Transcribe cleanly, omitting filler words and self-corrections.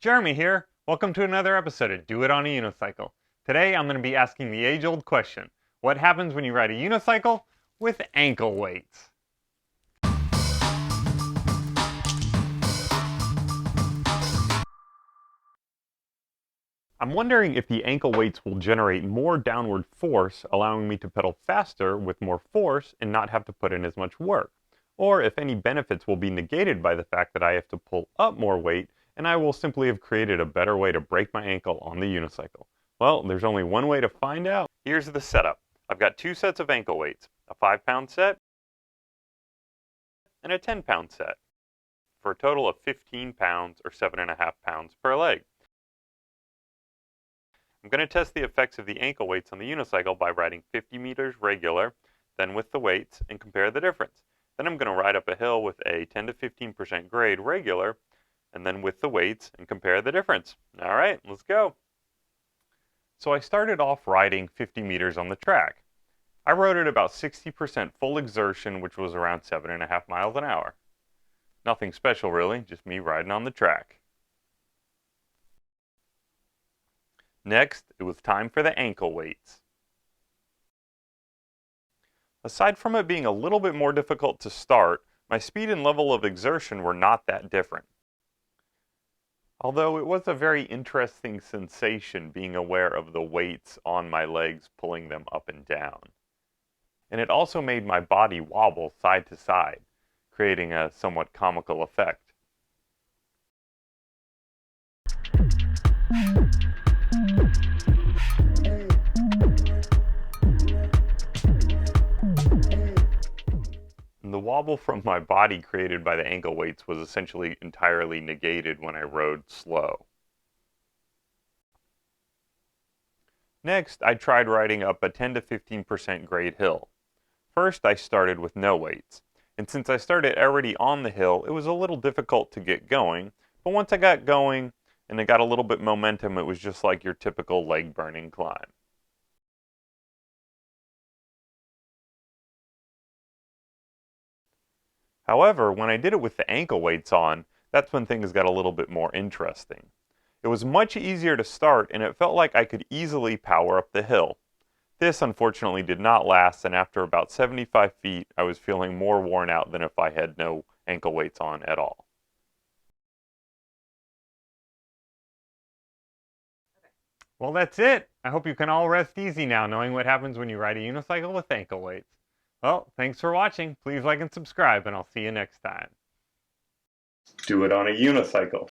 Jeremy here. Welcome to another episode of Do It on a Unicycle. Today I'm going to be asking the age-old question. What happens when you ride a unicycle with ankle weights? I'm wondering if the ankle weights will generate more downward force, allowing me to pedal faster with more force and not have to put in as much work. Or if any benefits will be negated by the fact that I have to pull up more weight and I will simply have created a better way to break my ankle on the unicycle. Well, there's only one way to find out. Here's the setup. I've got two sets of ankle weights, a 5-pound set and a 10-pound set, for a total of 15 pounds or 7.5 pounds per leg. I'm going to test the effects of the ankle weights on the unicycle by riding 50 meters regular, then with the weights, and compare the difference. Then I'm going to ride up a hill with a 10 to 15% grade regular, and then with the weights, and compare the difference. All right, let's go. So I started off riding 50 meters on the track. I rode at about 60% full exertion, which was around 7.5 miles an hour. Nothing special really, just me riding on the track. Next, it was time for the ankle weights. Aside from it being a little bit more difficult to start, my speed and level of exertion were not that different. Although it was a very interesting sensation being aware of the weights on my legs pulling them up and down. And it also made my body wobble side to side, creating a somewhat comical effect. The wobble from my body created by the ankle weights was essentially entirely negated when I rode slow. Next, I tried riding up a 10 to 15% grade hill. First, I started with no weights, and since I started already on the hill, it was a little difficult to get going, but once I got going and I got a little bit momentum, it was just like your typical leg-burning climb. However, when I did it with the ankle weights on, that's when things got a little bit more interesting. It was much easier to start and it felt like I could easily power up the hill. This unfortunately did not last, and after about 75 feet I was feeling more worn out than if I had no ankle weights on at all. Well, that's it. I hope you can all rest easy now knowing what happens when you ride a unicycle with ankle weights. Well, thanks for watching. Please like and subscribe, and I'll see you next time. Do it on a unicycle.